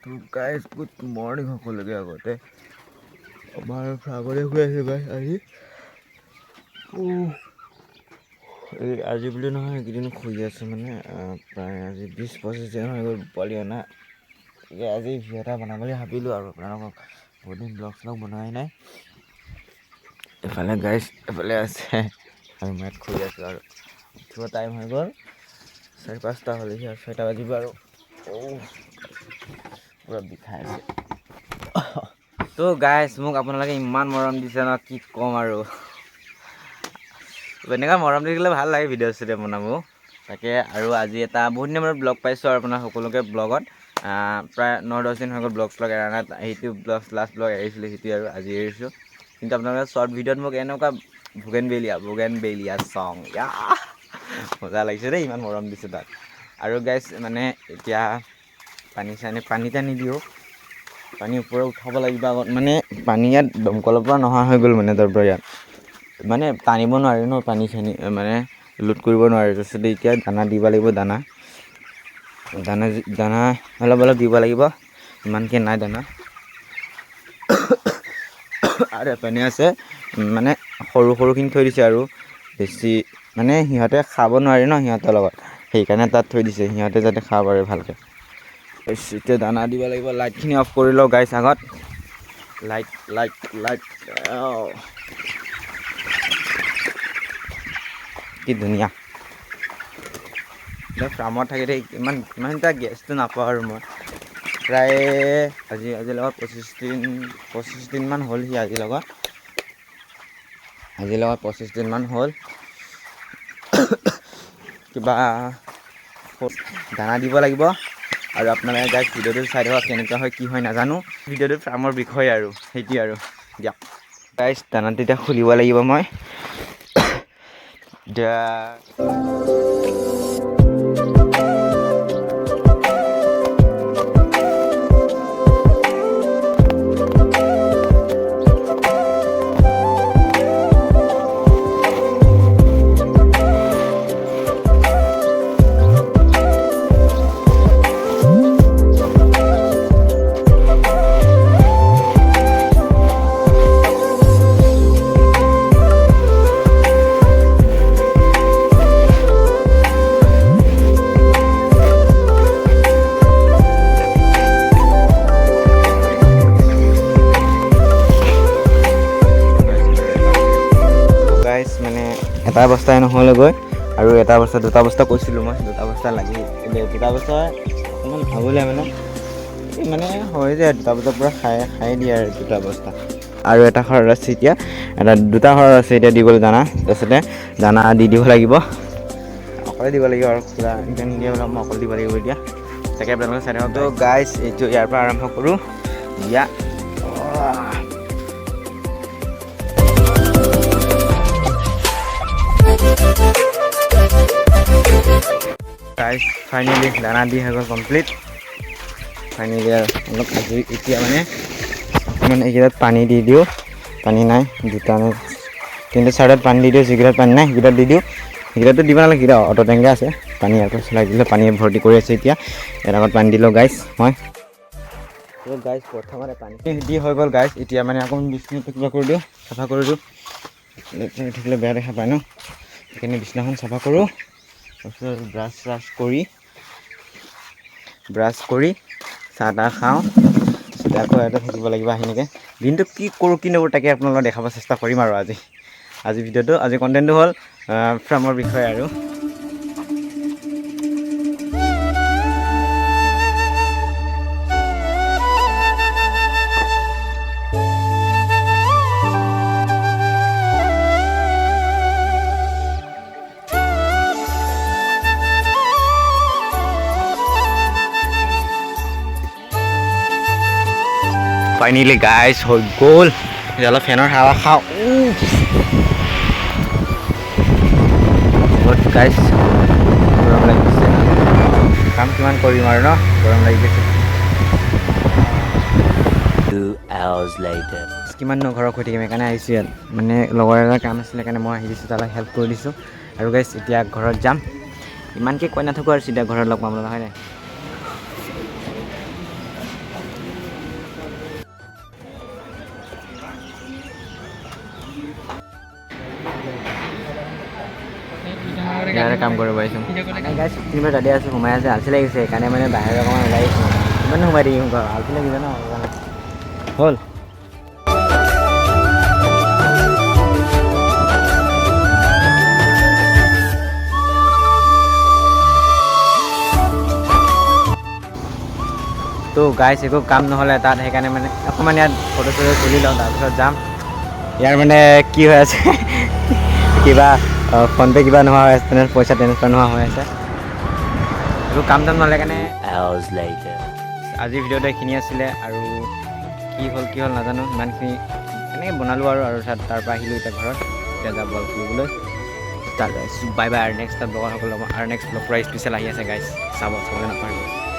তো guys good morning সকলোকে আগতে আমাৰ ফ্ৰাগতে শুই আছে গাইজ আজি বুলি নহয় এইকেইদিন শুই আছে মানে প্ৰায় আজি 20-25 দিন হৈ গ'ল পোৱালি অনা আজি ভিডিঅ' এটা বনাম বুলি ভাবিলোঁ আৰু আপোনালোকক বহুত দিন ব্লগ বনোৱাই নাই এফালে গাইজ এফালে আছে আৰু মই শুই আছোঁ আৰু উঠিব টাইম হৈ গ'ল 4-5টা হ'লেহি আৰু 6টা বাজিব আৰু পুৰা বিষাই আছে তো গাইজ মোক আপোনালোকে ইমান মৰম দিছে ন কি ক'ম আৰু এনেকুৱা মৰম দিলে ভাল লাগে ভিডিঅ' চিডিঅ' বনাব তাকে আৰু আজি এটা বহুত দিনৰ মূৰত ব্লগ পাইছোঁ আৰু আপোনাৰ সকলোকে ব্লগত প্ৰায় 9-10 দিন হৈ গ'ল ব্লগ এৰা নাই সেইটো ব্লগ লাষ্ট ব্লগ এৰিছিলোঁ সেইটোৱে আৰু আজি এৰিছোঁ কিন্তু আপোনালোকে শ্বৰ্ট ভিডিঅ'ত মোক এনেকুৱা বুগেনবেলিয়া চং মজা লাগিছে দেই ইমান মৰম দিছে তাক আৰু গাইজ মানে এতিয়া পানী টানি দিওঁ পানী ওপৰত উঠাব লাগিব আগত মানে পানী ইয়াত দমকলৰ পৰা নহা হৈ গ'ল মানে তাৰ পৰা ইয়াত মানে টানিব নোৱাৰি ন পানী চানি মানে লোড কৰিব নোৱাৰি তাৰপিছত এতিয়া দানা দিব লাগিব দানা অলপ দিব লাগিব ইমানকৈ নাই দানা আৰু এপিনে আছে মানে সৰুখিনি থৈ দিছে আৰু বেছি মানে সিহঁতে খাব নোৱাৰে ন সিহঁতৰ লগত সেইকাৰণে তাত থৈ দিছে সিহঁতে যাতে খাব পাৰে ভালকৈ এতিয়া দানা দিব লাগিব লাইটখিনি অফ কৰি লওঁ গাইছ আগত লাইট কি ধুনীয়া এতিয়া ফাৰ্মত থাকি ইমান এটা গেছটো নাপাওঁ আৰু মই প্ৰায় আজিৰ লগত 25 দিনমান হ'লহি আজিৰ লগত 25 দিনমান হ'ল কিবা দানা দিব লাগিব আৰু আপোনালোকে গাইজ ভিডিঅ'টো চাই থাকক কেনেকুৱা হয় কি হয় নাজানো ভিডিঅ'টো ফাৰ্মৰ বিষয়ে আৰু সেইটোৱে আৰু দিয়ক গাইজ দানাটো এতিয়া খুলিব লাগিব মই এতিয়া এটা বস্তাই নহ'লেগৈ আৰু দুটা বস্তা কৈছিলোঁ মই দুটা বস্তা লাগি দুটা বস্তা অকণমান খাবলৈ মানে হয় যে দুটা বস্তা পূৰা খাই দিয়ে আৰু দুটা বস্তা আৰু এটা ঘৰত আছে এতিয়া দুটা ঘৰত আছে এতিয়া দিবলৈ দানা তাৰপিছতে দানা দি দিব লাগিব অকলে দিব লাগিব আৰু খোলা নিদিয়ে বোলে মই অকলে দিব লাগিব এতিয়া তাকে আপোনালোকে চাই থাকক তো গাইজ এইটো ইয়াৰ পৰা আৰম্ভ কৰোঁ দিয়া গাইজ ফাইনেলি দানা দি হৈ গ'ল কমপ্লিট ফাইনেলি অলপ আজৰি এতিয়া মানে এইকেইটাত পানী দি দিওঁ পানী নাই দুটা নে তিনিটা চাৰিটাত পানী দি দিওঁ যিকেইটাত পানী নাই সেইকেইটাত দি দিওঁ সেইকেইটাতো দিব নালাগে সেইকেইটা অট' টেংকাৰ আছে পানী ইয়াৰ পৰা চলাই দিলে পানী ভৰ্তি কৰি আছে এতিয়া ইয়াৰ আগত পানী দিলোঁ গাইজ মই গাইজ প্ৰথমতে পানী দি হৈ গ'ল গাইজ এতিয়া মানে অকণমান বিচনাটো কিবা কৰি দিওঁ চাফা কৰি দিওঁ লেতেৰা থাকিলে বেয়া দেখা পায় ন সেইকাৰণে বিচনাখন চাফা কৰোঁ তাৰপিছত ব্ৰাছ কৰি চাহ তাহ খাওঁ তাৰপিছতে আকৌ ইয়াতে থাকিব লাগিব আহি এনেকৈ দিনটো কি কৰোঁ কি নকৰোঁ তাকে আপোনালোকক দেখাব চেষ্টা কৰিম আৰু আজি ভিডিঅ'টো আজি কণ্টেণ্টটো হ'ল ফাৰ্মৰ বিষয়ে আৰু ফাইনেলি গাইজ হৈ গ'ল এতিয়া অলপ ফেনৰ হাৱা খাওঁ গাইজ গৰম লাগিছে কাম কিমান কৰিম আৰু ন গৰম লাগি গৈছে কিমাননো ঘৰত শুই থাকিম সেইকাৰণে আহিছোঁ ইয়াত মানে লগৰ এটা কাম আছিলে সেইকাৰণে মই আহি দিছোঁ তালৈ হেল্প কৰি দিছোঁ আৰু গাইজ এতিয়া ঘৰত যাম ইমানকৈ কৈ নাথাকোঁ আৰু চিধা ঘৰত লগ পাম হয় নাই ইয়াৰে কাম কৰিব পাৰিছোঁ মানে গাইছ 15 মিনিট তাতে আছোঁ সোমাই আছে আলচি লাগিছে সেইকাৰণে মানে বাহিৰত অকণমান ওলাই আহিছোঁ কিমান সোমাই দিম ঘৰ আলচি লাগিছে ন হ'ল তো গাইছ একো কাম নহ'লে তাত সেইকাৰণে মানে অকণমান ইয়াত ফটো চটো তুলি লওঁ তাৰপিছত যাম ইয়াৰ মানে কি হৈ আছে কিবা ফোনপে' কিবা নোহোৱা হৈ আছে পইচা ট্ৰেন্সফাৰ নোহোৱা হৈ আছে একো কাম চাম নহ'লে কাৰণে আজিৰ ভিডিঅ'টো এইখিনি আছিলে আৰু কি হ'ল নাজানো ইমানখিনি এনেকৈ বনালোঁ আৰু তাৰ পৰা আহিলোঁ এতিয়া ঘৰত এতিয়া যাম বল খেলিবলৈ বাই বাই আৰু নেক্সট ব্লগত সকলো আৰু নেক্সট ব্লগ পৰা স্পেচিয়েল আহি আছে গাইছ চাবলৈ নাপাহৰিব